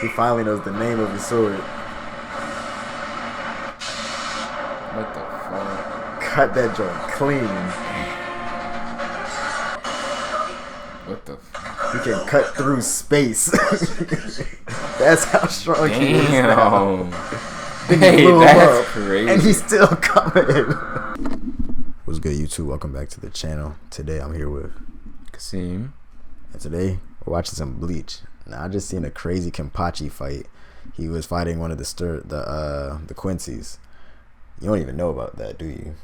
He finally knows the name of his sword. What the fuck? Cut that joint clean. What the fuck? He can cut through space. That's how strong he is now. Hey, that's crazy. And he's still coming. What's good, YouTube? Welcome back to the channel. Today I'm here with Kasim. And today we're watching some Bleach. Now I just seen a crazy Kenpachi fight. He was fighting one of the Quincy's. You don't even know about that, do you?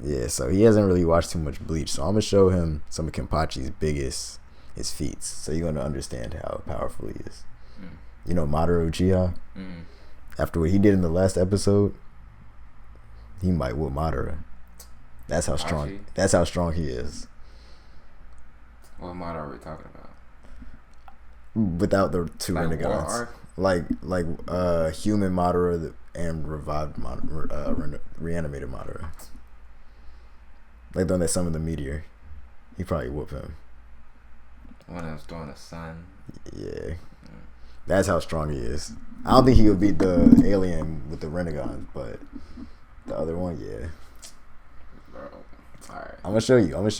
Yeah, so he hasn't really watched too much Bleach. So I'm gonna show him some of Kenpachi's his feats. So you're gonna understand how powerful he is. You know Madara Uchiha? After what he did in the last episode, he might whoop Madara. That's how strong. That's how strong he is. What Madara are we talking about? Without the two Like renegades, like human Madara and revived Madara, reanimated Madara. Like the one that summoned the meteor. He probably whoop him. One that was throwing the sun. Yeah. That's how strong he is. I don't think he would beat the alien with the renegades, but the other one, yeah. Bro. Alright. I'm gonna show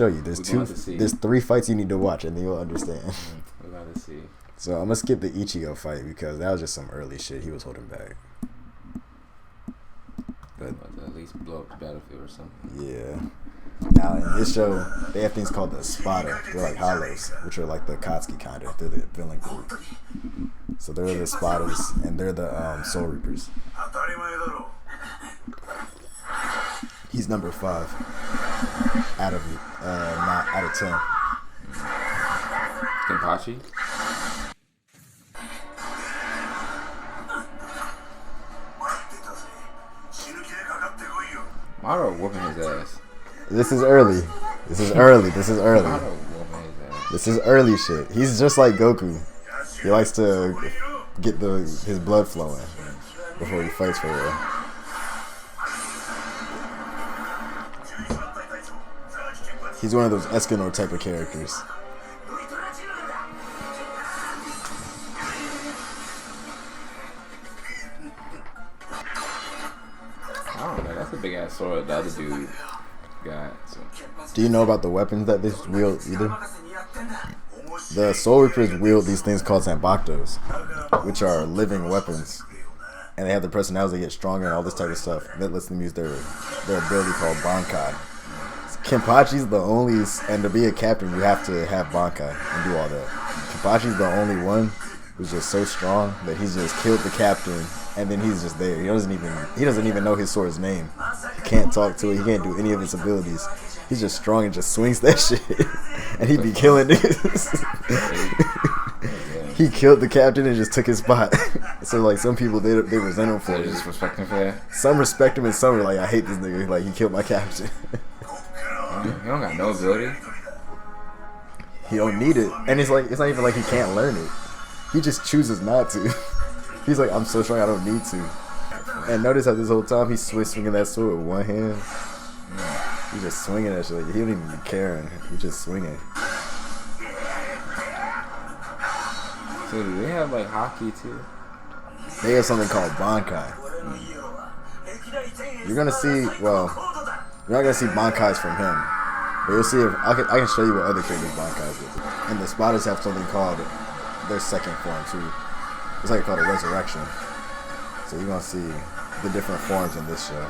you. There's 3 fights you need to watch, and then you'll understand. We're about to see. So I'm gonna skip the Ichigo fight because that was just some early shit he was holding back. But at least blow up the battlefield or something. Yeah. Now in this show, they have things called the Spada. They're like hollows, which are like the Akatsuki kind of. They're the villain group. So they're the Spadas, and they're the Soul Reapers. He's number 5 out of 10. Kenpachi? Madara whooping his ass. This is early. Madara whooping his ass. This is early shit. He's just like Goku. He likes to get his blood flowing before he fights for real. He's one of those Eskimo type of characters. I don't know. That's a big ass sword the other dude got. So. Do you know about the weapons that they wield either? The Soul Reapers wield these things called Zanbakutos, which are living weapons. And they have the personality to get stronger and all this type of stuff. That lets them use their ability called Bankai. Kenpachi's the only, and to be a captain you have to have Bankai and do all that. Kenpachi's the only one who's just so strong that he's just killed the captain and then he's just there. He doesn't even know his sword's name. He can't talk to it. He can't do any of its abilities. He's just strong and just swings that shit. And he'd be killing niggas. He killed the captain and just took his spot. So like some people they resent him for it. Just respect him for that. Some respect him and some are like, I hate this nigga. Like he killed my captain. He don't got no ability. He don't need it. And it's not even like he can't learn it. He just chooses not to. He's like, I'm so strong I don't need to. And notice how this whole time he's swinging that sword with one hand. He's just swinging that shit. Like, he don't even be caring. He's just swinging. So do they have like hockey too? They have something called Bankai. You're gonna see, well, you're not gonna see Bankais from him. But you'll see if I can show you what other characters Bankais with. And the Spadas have something called their second form too. It's like called a resurrection. So you're gonna see the different forms in this show.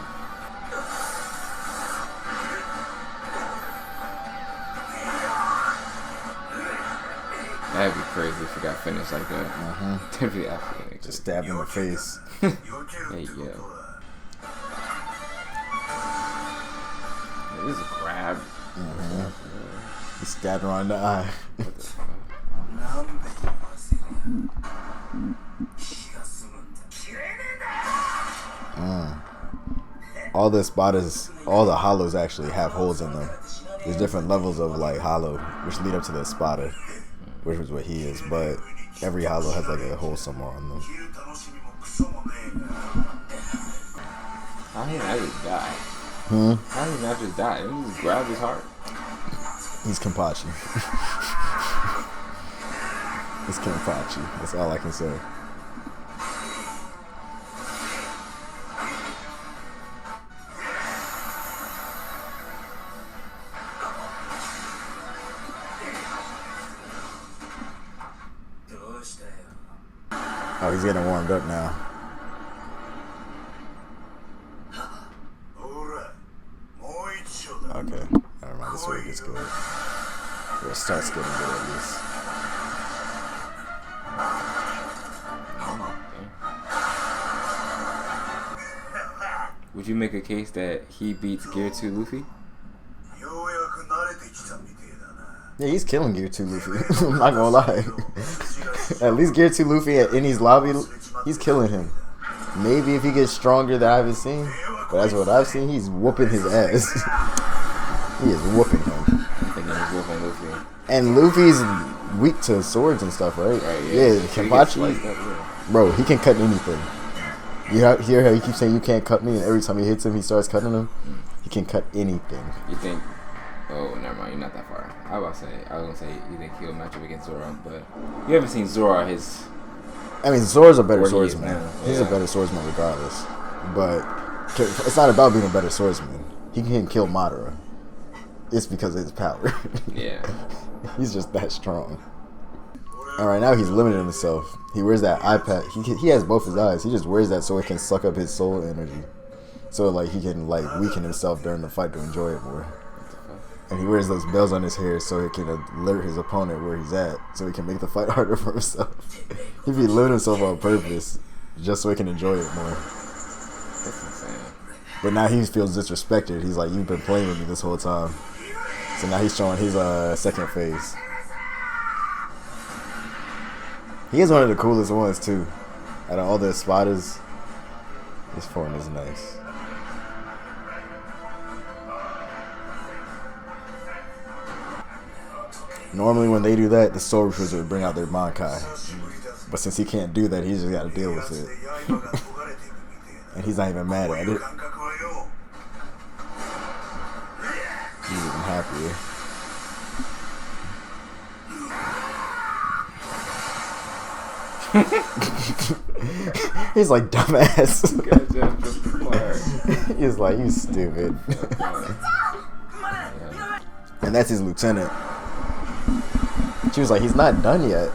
That'd be crazy if it got finished like that. That'd be absolutely just stabbed in the face. Hey yo. This is a grab. He stabbed her on the eye. What the fuck? All the Spadas, all the hollows actually have holes in them. There's different levels of like hollow, which lead up to the Spada, which is what he is. But every hollow has like a hole somewhere on them. How did he not just die? How did he not just die? He just grabbed his heart. He's Kenpachi. It's Kenpachi. That's all I can say. Oh, he's getting warmed up now. Okay, never mind. This way it gets good. Or it starts getting good at least. Would you make a case that he beats Gear 2 Luffy? Yeah, he's killing Gear 2 Luffy. I'm not gonna lie. At least Gear 2 Luffy at Eni's lobby, he's killing him. Maybe if he gets stronger that I haven't seen, but that's what I've seen, he's whooping his ass. He is whooping him. I'm thinking he's whooping Luffy. And Luffy's weak to swords and stuff, right? Yeah, Kenpachi, bro, he can cut anything. You hear how he keeps saying you can't cut me, and every time he hits him, he starts cutting him. He can cut anything. You think? Oh, never mind. You're not that far. I was gonna say you think he'll match up against Zoro, but you haven't seen Zoro. I mean, Zoro's a better He swordsman. He's a better swordsman regardless. But it's not about being a better swordsman. He can kill Madara. It's because of his power. Yeah. He's just that strong. And right now he's limiting himself. He wears that eye patch. He has both his eyes. He just wears that so it can suck up his soul energy. So like he can like weaken himself during the fight to enjoy it more. And he wears those bells on his hair so he can alert his opponent where he's at, so he can make the fight harder for himself. He limit himself on purpose just so he can enjoy it more. That's insane. But now he feels disrespected. He's like, you've been playing with me this whole time. So now he's showing his second phase. He is one of the coolest ones too. Out of all the spotters, his form is nice. Normally when they do that, the Soul Reapers would bring out their Bankai. But since he can't do that, he's just got to deal with it. And he's not even mad at it. He's even happier. He's like, dumbass. He's like, you stupid. And that's his lieutenant. She was like, he's not done yet.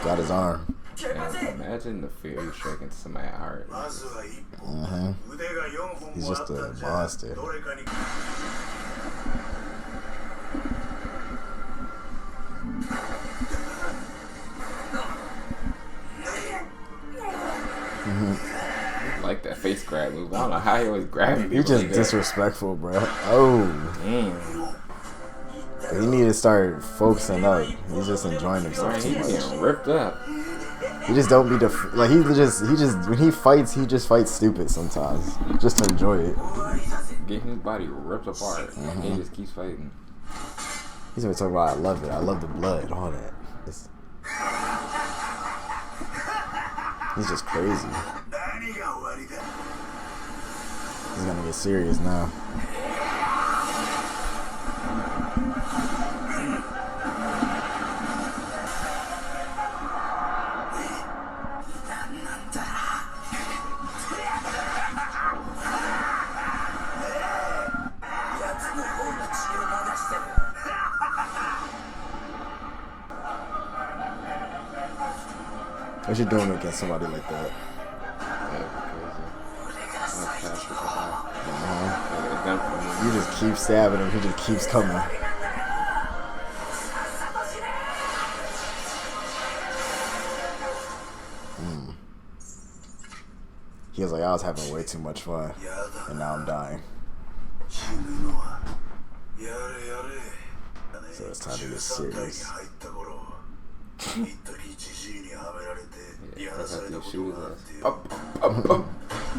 Got his arm. Imagine the fear you strike into somebody's heart. He's just a monster. I like that face grab move. I don't know how he always grabbing people. He's just like disrespectful, bro. Oh. Damn. He need to start focusing up. He's just enjoying himself too He's much. getting ripped up. He just don't be like he just when he fights fights stupid sometimes just to enjoy it. Getting his body ripped apart. And he just keeps fighting. He's gonna talk about I love it. I love the blood, all that. He's just crazy. He's gonna get serious now. What you doing against somebody like that? You just keep stabbing him. He just keeps coming. He was like, I was having way too much fun, and now I'm dying. So it's time to get serious.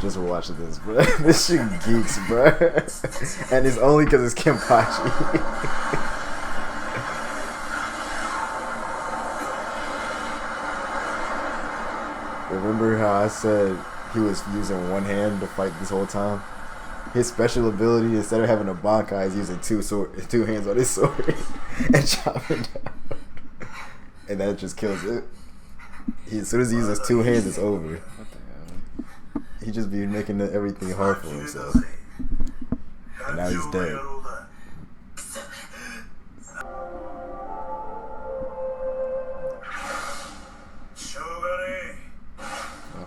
Just watching this, bro. This shit geeks, bro. And it's only because it's Kenpachi. Remember how I said he was using one hand to fight this whole time? His special ability, instead of having a Bankai, is using two hands on his sword and chopping down. And that just kills it. As soon as he uses two hands, it's over. What the hell? He just be making everything hard for himself. And now he's dead.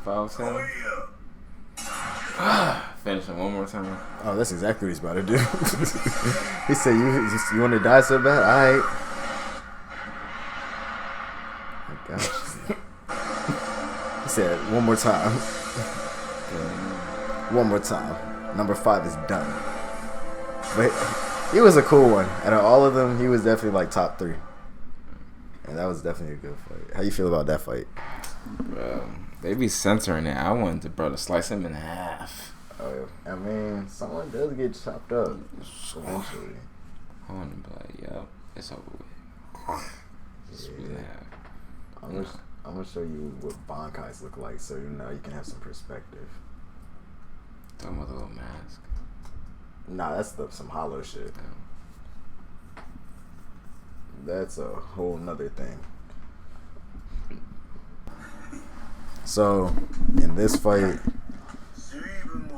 if I was him, finish him one more time. Oh, that's exactly what he's about to do. He said, "You want to die so bad? All right." Oh my gosh. He said, "One more time. One more time. Number 5 is done." But he was a cool one. Out of all of them, he was definitely like top 3. And that was definitely a good fight. How you feel about that fight? Bro, they be censoring it. I wanted to, bro, to slice him in half. Oh, I mean, someone does get chopped up eventually. I want to be like, yo, it's over with. Split in half. I'm gonna show you what bankais look like, so you know you can have some perspective. Talking about the little mask. Nah, that's some hollow shit. That's a whole nother thing. So, in this fight,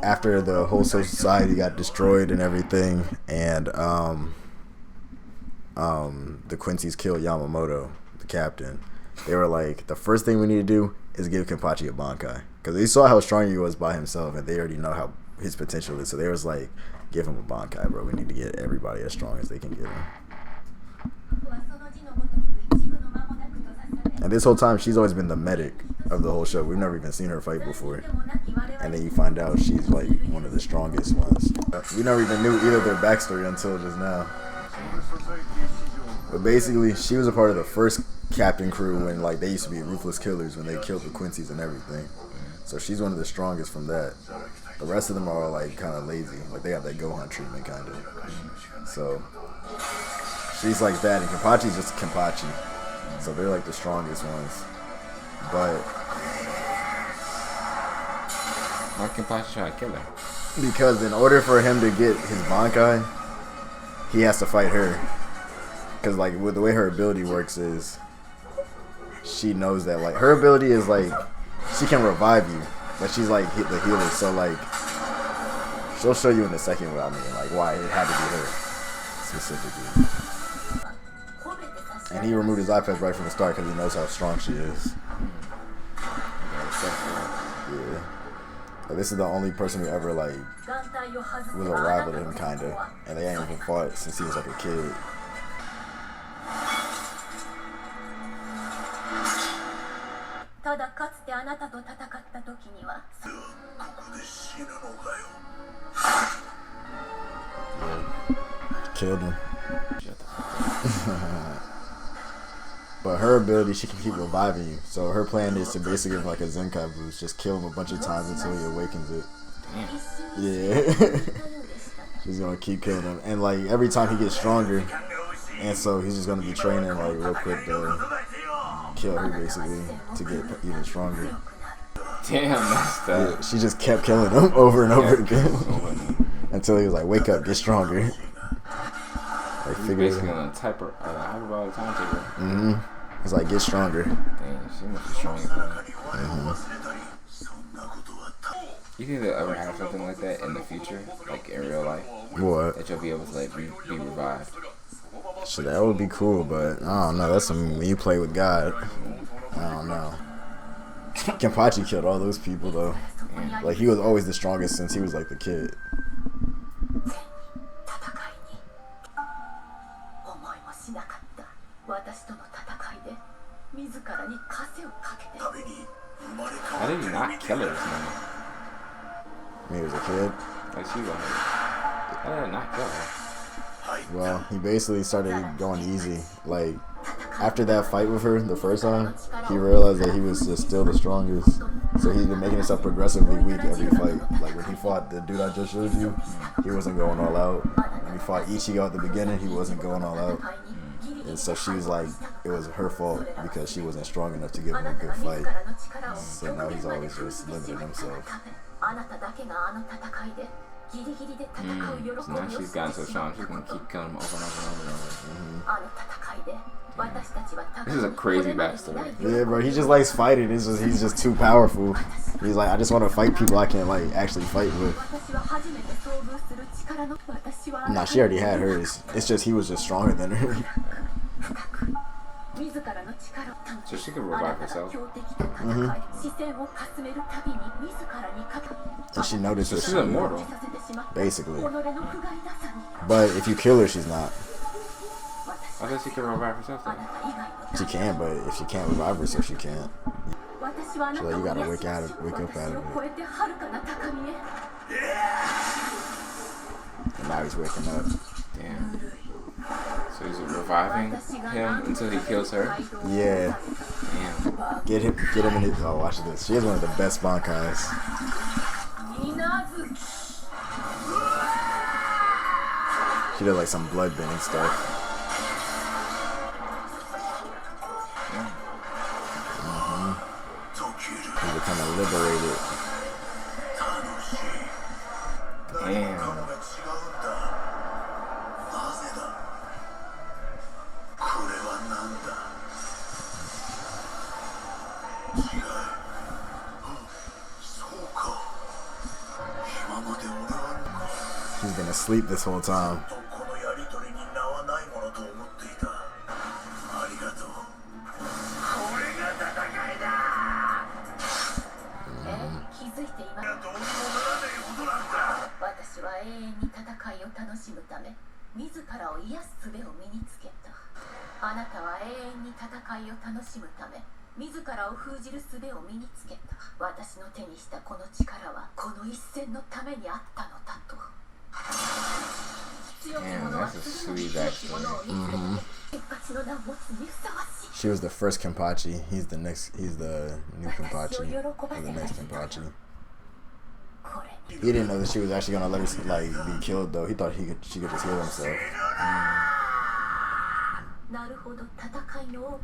after the whole society got destroyed and everything, and the Quincy's killed Yamamoto, the captain, they were like, the first thing we need to do is give Kenpachi a bankai. Because they saw how strong he was by himself, and they already know how his potential is. So they was like, give him a bankai, bro. We need to get everybody as strong as they can get him. And this whole time, she's always been the medic of the whole show. We've never even seen her fight before. And then you find out she's like one of the strongest ones. We never even knew either of their backstory until just now. But basically, she was a part of the first captain crew when like they used to be ruthless killers when they killed the Quincy's and everything. So she's one of the strongest from that. The rest of them are like kind of lazy. Like they got that Gohan treatment kind of. So she's like that, and Kenpachi's just Kenpachi. So they're like the strongest ones. But why Kenpachi try to kill her? Because in order for him to get his bankai, he has to fight her. Because like with the way her ability works is, she knows that like her ability is like she can revive you, but she's like the healer. So like she'll show you in a second what I mean, like why it had to be her specifically. And he removed his eye patch right from the start because he knows how strong she is. Yeah. Like, this is the only person who ever like was a rival to him, kinda, and they ain't even fought since he was like a kid. Yeah. Killed him. But her ability, she can keep reviving you. So her plan is to basically give like a Zenkai boost, just kill him a bunch of times until he awakens it. Damn. Yeah. She's gonna keep killing him, and like every time he gets stronger, and so he's just gonna be training like real quick to kill her basically to get even stronger. Damn, that's that. Yeah, she just kept killing him over and over again until he was like, "Wake up, get stronger." Like he's basically on a hyperbolic timetable. Mm-hmm. It's like, get stronger. Damn, she must be strong as hell. Mm-hmm. You think they'll ever have something like that in the future, like in real life? What? That you'll be able to like be revived. So that would be cool, but I don't know. That's when you play with God. I don't know. Kenpachi killed all those people though. Yeah. Like he was always the strongest since he was like the kid. How did he not kill her? When he was a kid. Like she was. How did he not kill her? Well, he basically started going easy. Like after that fight with her the first time, he realized that he was just still the strongest. So he's been making himself progressively weak every fight. Like when he fought the dude I just showed you, he wasn't going all out. When he fought Ichigo at the beginning, he wasn't going all out. And so she was like, it was her fault because she wasn't strong enough to give him a good fight. So now he's always just limiting himself. So now she's gotten so strong, she can keep killing him over and over and over and over. Mm-hmm. This is a crazy backstory. Yeah, bro, he just likes fighting. He's just too powerful. He's like, I just want to fight people I can like actually fight with. Nah, she already had hers. It's just he was just stronger than her. So she can revive herself. And she notices She's immortal. basically. But if you kill her, she's not. I thought she can revive herself though. She can, but if she can't revive herself, she can't. So like, you gotta wake up out of it. And now he's waking up. Damn. So he's reviving him until he kills her? Yeah. Damn. Get him in his. Oh, watch this. She has one of the best bankais. She does like some bloodbending stuff. He's becoming liberated. Damn. He's been asleep this whole time. Damn, that's a sweet backstory. She was the first Kenpachi. He's the next. He's the new Kenpachi. Or the next Kenpachi. He didn't know that she was actually gonna let her like be killed though. He thought she could just heal himself.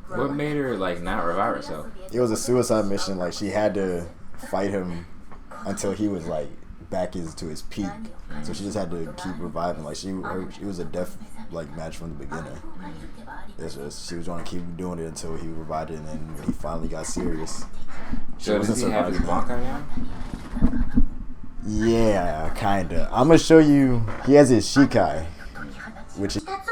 What made her like not revive herself? It was a suicide mission. Like she had to fight him until he was like back to his peak. So she just had to keep reviving. Like she was a death like match from the beginning. It's just she was trying to keep doing it until he revived it, and then when he finally got serious. So does he have his Bankai now? Yeah, kinda. I'm gonna show you. He has his Shikai, which is. That's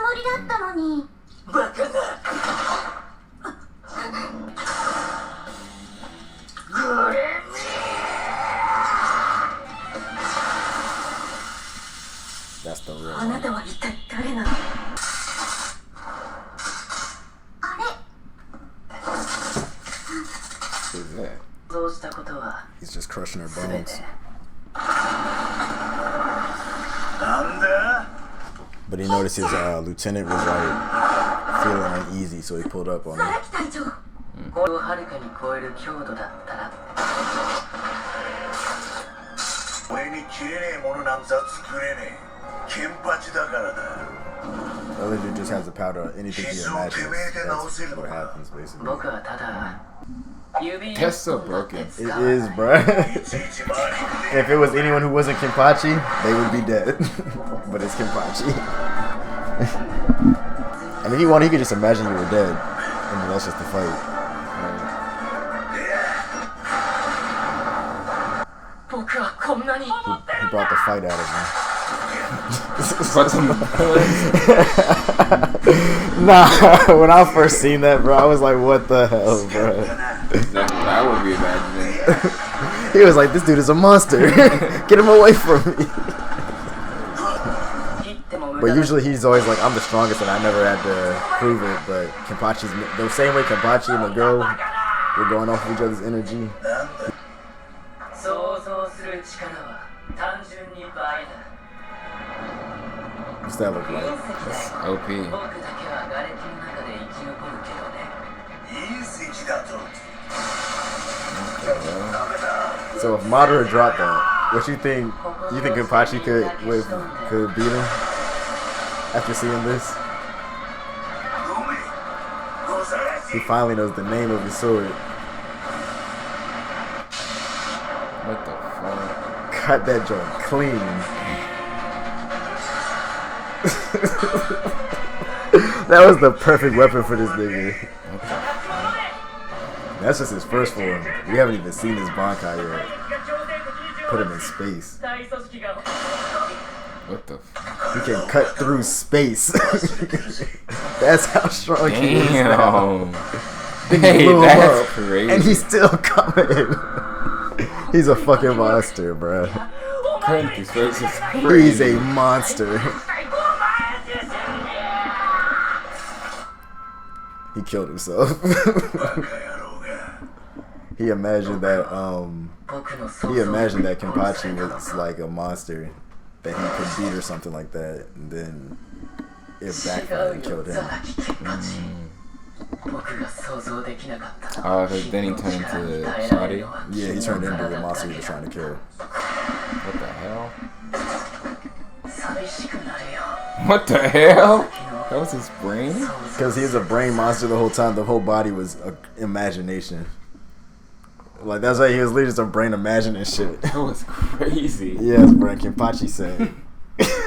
the real one. Who's that? He's just crushing her bones. But he noticed his lieutenant was like feeling uneasy, so he pulled up on him. The other dude just has the power to anything he imagines. That's what happens, basically. That's so broken. It is, bruh. If it was anyone who wasn't Kenpachi, they would be dead. But it's Kenpachi. I mean, he could just imagine you were dead, and then that's just the fight. He brought the fight out of him. Nah, when I first seen that, bro, I was like, what the hell, bro? I would be imagining. He was like, this dude is a monster. Get him away from me. But usually he's always like, I'm the strongest, and I never had to prove it. But Kenpachi's the same way Kenpachi and the girl were going off of each other's energy. What's that look like? That's OP. So if Madara dropped that, what you think? You think Kenpachi could beat him after seeing this? He finally knows the name of his sword. What the fuck? Cut that joint clean. That was the perfect weapon for this nigga. That's just his first form. We haven't even seen his Bankai yet. Put him in space. What the fuck? He can cut through space. That's how strong he is. Damn. Then Hey, blew him that's up, crazy. and he's still coming. He's a fucking monster, bro. His face is crazy. He's a monster. He killed himself. He imagined that Kenpachi was like a monster that he could beat or something like that, and then it backfired and killed him. Oh, because then he turned into Saudi. Yeah, he turned into the monster he was trying to kill. What the hell? What the hell? That was his brain? Because he was a brain monster the whole time. The whole body was imagination. Like, that's why he was literally just a brain imagining shit. That was crazy. Yeah, that's what Kenpachi said.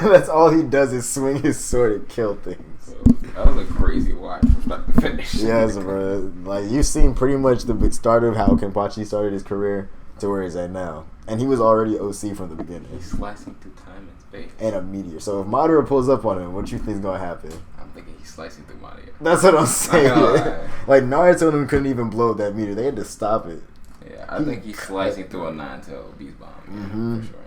That's all he does is swing his sword and kill things. That was a crazy watch from start to finish. Yes, bro. Like, you've seen pretty much the start of how Kenpachi started his career to where he's at now. And he was already OC from the beginning. He's slicing through time and space. And a meteor. So if Madara pulls up on him, what do you think is going to happen? I'm thinking he's slicing through Mario. That's what I'm saying. Lie. Like, Naruto and them couldn't even blow up that meteor. They had to stop it. Yeah, I think he's slicing through a 9-tailed beast bomb. Yeah, for sure.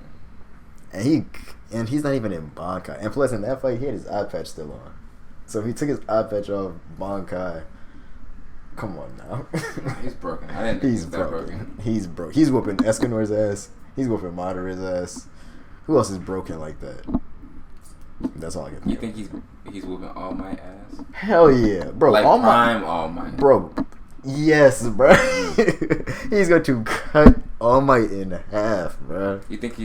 And he's not even in Bankai. And plus, in that fight, he had his eye patch still on. So if he took his eye patch off Bankai, come on now. He's broken. I didn't think He's he was that broken. He's broke. He's whooping Escanor's ass. He's whooping Madara's ass. Who else is broken like that? That's all I get. You think he's whooping All Might ass? Hell yeah, bro. Like All prime All Might. Bro. Yes, bro. He's going to cut All Might in half, bro. You think